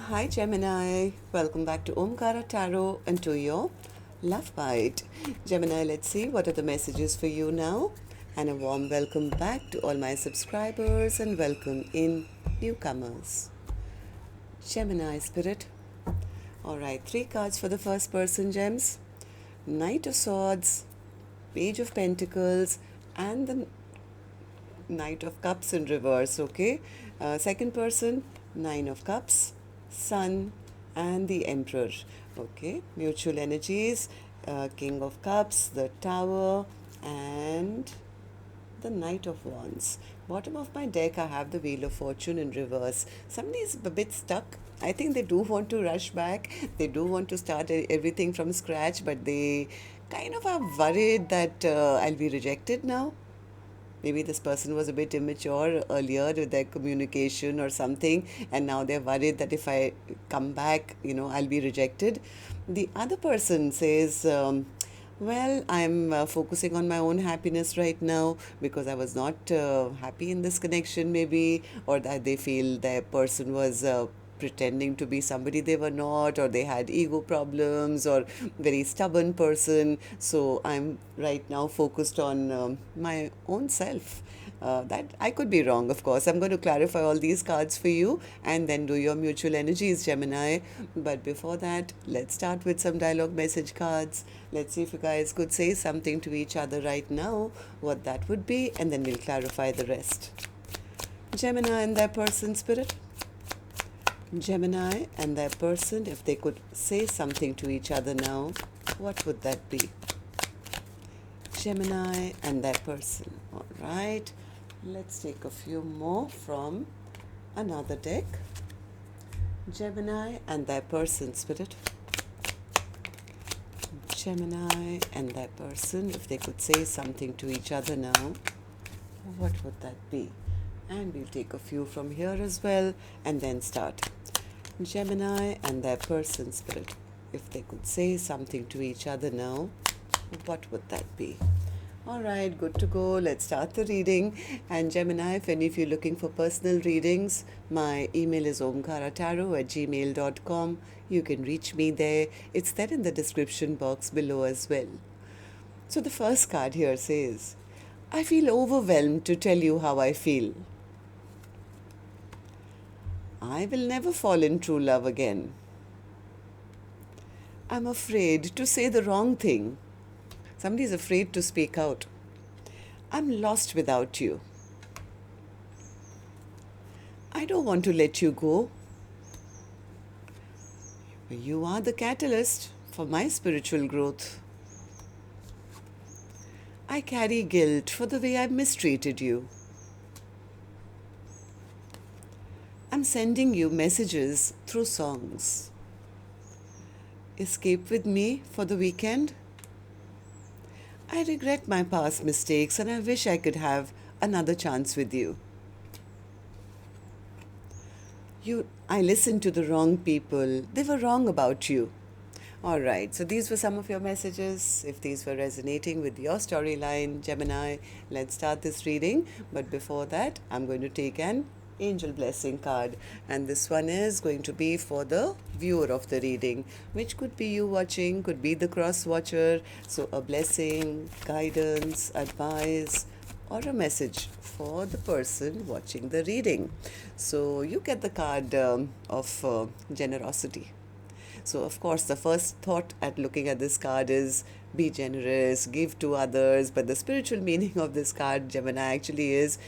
Hi Gemini, welcome back to Omkaratarot and to your Love Bite. Gemini, let's see what are the messages for you now. And a warm welcome back to all my subscribers and welcome in newcomers. Gemini Spirit. Alright, 3 cards for the first person, Gems. Knight of Swords, Page of Pentacles, and the Knight of Cups in reverse, okay? Second person, Nine of Cups, Sun, and the Emperor, okay? Mutual energies, King of Cups, the Tower, and the Knight of Wands. Bottom of my deck, I have the Wheel of Fortune in reverse. Somebody is a bit stuck. I think they do want to rush back. They do want to start everything from scratch, but they kind of are worried that I'll be rejected now. Maybe this person was a bit immature earlier with their communication or something, and now they're worried that if I come back, I'll be rejected. The other person says, well, I'm focusing on my own happiness right now because I was not happy in this connection, maybe, or that they feel their person was pretending to be somebody they were not, or they had ego problems, or very stubborn person. So I'm right now focused on my own self. That I could be wrong, of course. I'm going to clarify all these cards for you and then do your mutual energies, Gemini. But before that, let's start with some dialogue message cards. Let's see if you guys could say something to each other right now, what that would be, and then we'll clarify the rest. Gemini and their person, Spirit. Gemini and their person, if they could say something to each other now, what would that be? Gemini and their person. All right, let's take a few more from another deck. Gemini and their person, Spirit. Gemini and their person, if they could say something to each other now, what would that be? And we'll take a few from here as well and then start. Gemini and their person, Spirit, if they could say something to each other now, what would that be? All right, good to go. Let's start the reading. And Gemini, if any of you are looking for personal readings, my email is omkaratarot@gmail.com. You can reach me there. It's there in the description box below as well. So the first card here says, I feel overwhelmed to tell you how I feel. I will never fall in true love again. I'm afraid to say the wrong thing. Somebody is afraid to speak out. I'm lost without you. I don't want to let you go. You are the catalyst for my spiritual growth. I carry guilt for the way I've mistreated you. I'm sending you messages through songs. Escape with me for the weekend? I regret my past mistakes and I wish I could have another chance with you. I listened to the wrong people. They were wrong about you. All right, so these were some of your messages. If these were resonating with your storyline, Gemini, let's start this reading. But before that, I'm going to take an angel blessing card, and this one is going to be for the viewer of the reading, which could be you watching, could be the cross watcher. So a blessing, guidance, advice, or a message for the person watching the reading. So you get the card of generosity. So of course the first thought at looking at this card is be generous, give to others, but the spiritual meaning of this card, Gemini, actually is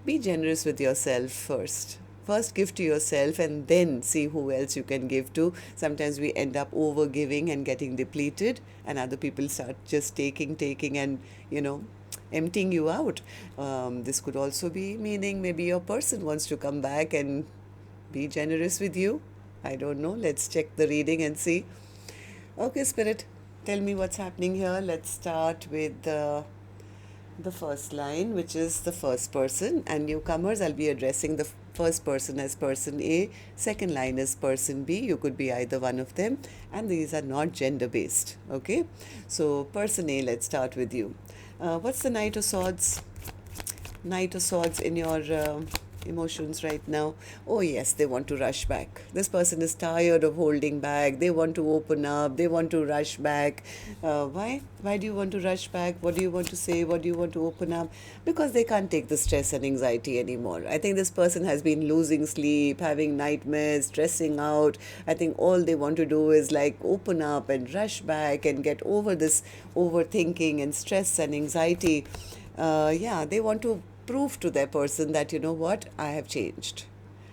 be generous with yourself first. First give to yourself and then see who else you can give to. Sometimes we end up over giving and getting depleted, and other people start just taking and emptying you out. This could also be meaning maybe your person wants to come back and be generous with you. I don't know. Let's check the reading and see. Okay, Spirit, tell me what's happening here. Let's start with the first line, which is the first person, and newcomers, I'll be addressing the first person as person A, second line is person B. You could be either one of them, and these are not gender based. Okay, so person A, let's start with you. What's the Knight of Swords? Knight of Swords in your Emotions right now. Oh yes, they want to rush back. This person is tired of holding back. They want to open up. They want to rush back. Why do you want to rush back? What do you want to say? What do you want to open up? Because they can't take the stress and anxiety anymore. I think this person has been losing sleep, having nightmares, stressing out. I think all they want to do is like open up and rush back and get over this overthinking and stress and anxiety. Yeah, they want to prove to their person that, you know what, I have changed.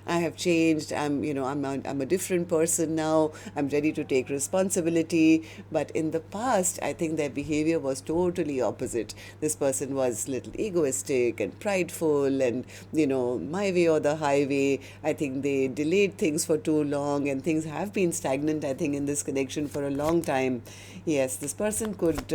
I have changed. I'm a different person now. I'm ready to take responsibility. But in the past, I think their behavior was totally opposite. This person was little egoistic and prideful and, my way or the highway. I think they delayed things for too long and things have been stagnant, I think, in this connection for a long time. Yes, this person could.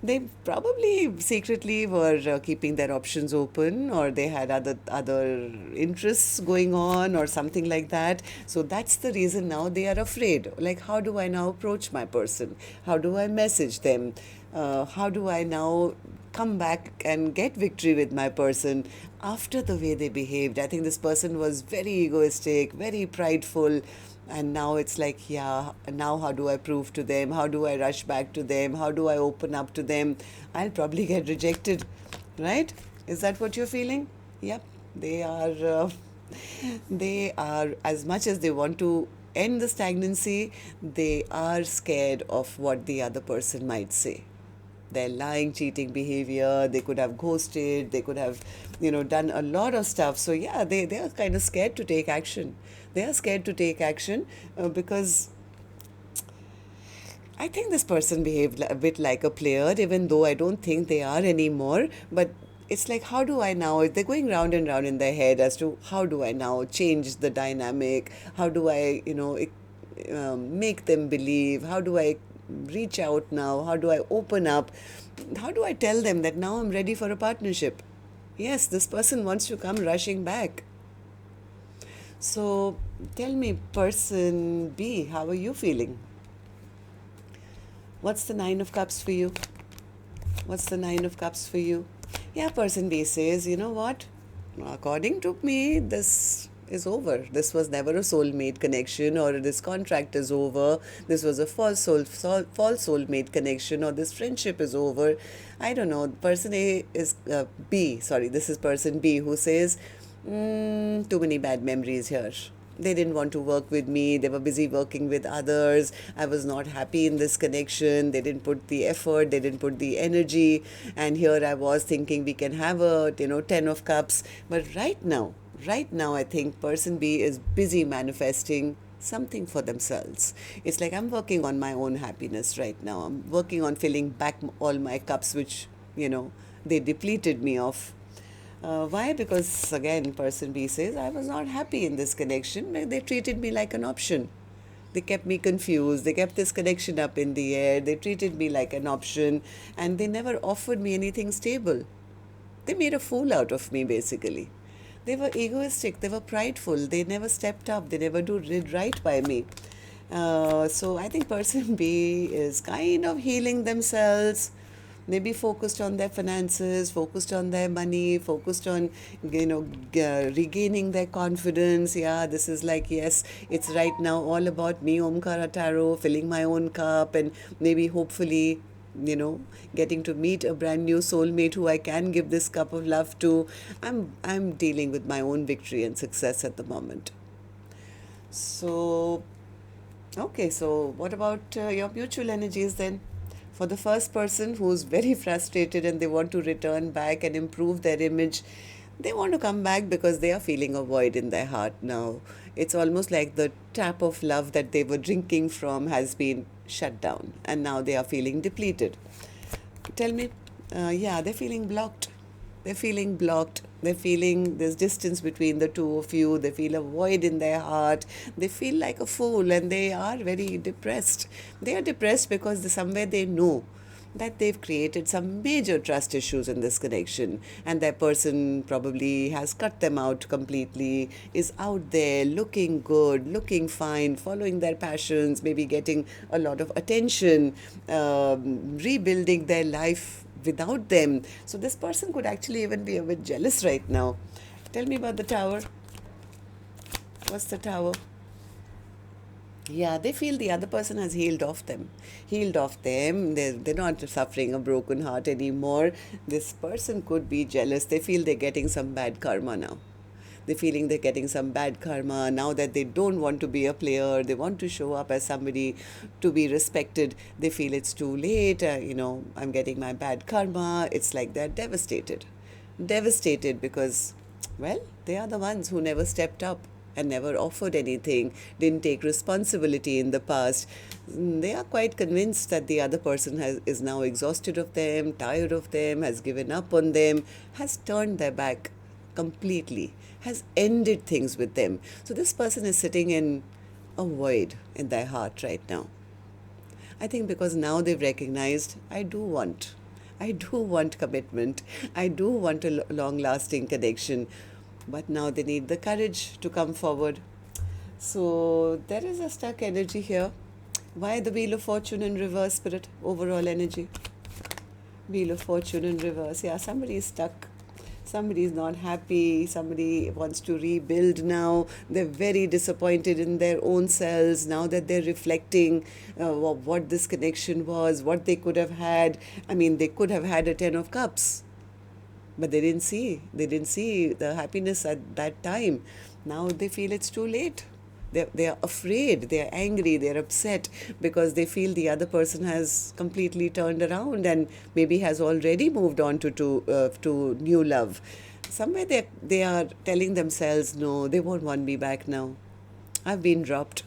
They probably secretly were keeping their options open, or they had other interests going on or something like that. So that's the reason now they are afraid. Like, how do I now approach my person? How do I message them? How do I now come back and get victory with my person after the way they behaved? I think this person was very egoistic, very prideful, and now it's like, yeah, now how do I prove to them? How do I rush back to them? How do I open up to them? I'll probably get rejected, right? Is that what you're feeling? Yep, they are. They are, as much as they want to end the stagnancy, they are scared of what the other person might say. Their lying, cheating behavior, they could have ghosted, they could have, done a lot of stuff. So yeah, they are kind of scared to take action. They are scared to take action because I think this person behaved a bit like a player, even though I don't think they are anymore. But it's like, how do I now? They're going round and round in their head as to how do I now change the dynamic? How do I, make them believe? How do I reach out now? How do I open up? How do I tell them that now I'm ready for a partnership? Yes, this person wants to come rushing back. So tell me, person B, how are you feeling? What's the Nine of Cups for you? What's the Nine of Cups for you? Yeah, person B says, you know what? According to me, this is over. This was never a soulmate connection, or this contract is over. This was a false soulmate connection, or this friendship is over. I don't know. Person A is B. Sorry, this is person B who says, too many bad memories here. They didn't want to work with me. They were busy working with others. I was not happy in this connection. They didn't put the effort. They didn't put the energy. And here I was thinking we can have a, 10 of cups. But right now, I think person B is busy manifesting something for themselves. It's like, I'm working on my own happiness right now. I'm working on filling back all my cups, which, they depleted me of. Why? Because again, person B says, I was not happy in this connection. They treated me like an option. They kept me confused. They kept this connection up in the air. They treated me like an option, and they never offered me anything stable. They made a fool out of me, basically. They were egoistic. They were prideful. They never stepped up. They never did right by me. So I think person B is kind of healing themselves. Maybe focused on their finances, focused on their money, focused on, regaining their confidence. Yeah, this is like, yes, it's right now all about me, Omkaratarot, filling my own cup, and maybe hopefully, getting to meet a brand new soulmate who I can give this cup of love to. I'm dealing with my own victory and success at the moment. So, okay, so what about your mutual energies then? For the first person who's very frustrated and they want to return back and improve their image, they want to come back because they are feeling a void in their heart now. It's almost like the tap of love that they were drinking from has been shut down, and now they are feeling depleted. Tell me, yeah, they're feeling blocked. They're feeling blocked. They're feeling there's distance between the two of you. They feel a void in their heart. They feel like a fool, and they are very depressed. They are depressed because somewhere they know that they've created some major trust issues in this connection, and that person probably has cut them out completely, is out there looking good, looking fine, following their passions, maybe getting a lot of attention, rebuilding their life without them. So this person could actually even be a bit jealous right now. Tell me about the Tower. What's the Tower? Yeah, they feel the other person has healed off them. Healed off them. They're not suffering a broken heart anymore. This person could be jealous. They feel they're getting some bad karma now. They're feeling they're getting some bad karma now that they don't want to be a player. They want to show up as somebody to be respected. They feel it's too late. I'm getting my bad karma. It's like they're devastated. Devastated because, well, they are the ones who never stepped up and never offered anything, didn't take responsibility in the past. They are quite convinced that the other person is now exhausted of them, tired of them, has given up on them, has turned their back completely, has ended things with them. So this person is sitting in a void in their heart right now. I think because now they've recognized, I do want commitment. I do want a long lasting connection. But now they need the courage to come forward. So there is a stuck energy here. Why the Wheel of Fortune in reverse, Spirit? Overall energy. Wheel of Fortune in reverse. Yeah, somebody is stuck. Somebody is not happy. Somebody wants to rebuild now. They're very disappointed in their own selves now that they're reflecting what this connection was, what they could have had. I mean, they could have had a 10 of Cups. But they didn't see the happiness at that time. Now they feel it's too late. They are afraid, they are angry, they are upset because they feel the other person has completely turned around and maybe has already moved on to new love. Somewhere they are telling themselves, no, they won't want me back now. I've been dropped.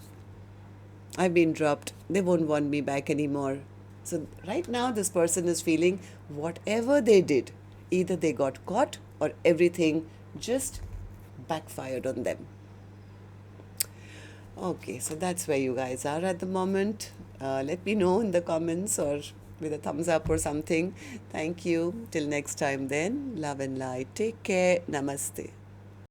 They won't want me back anymore. So right now this person is feeling whatever they did, either they got caught or everything just backfired on them. Okay, so that's where you guys are at the moment. Let me know in the comments or with a thumbs up or something. Thank you. Till next time then. Love and light. Take care. Namaste.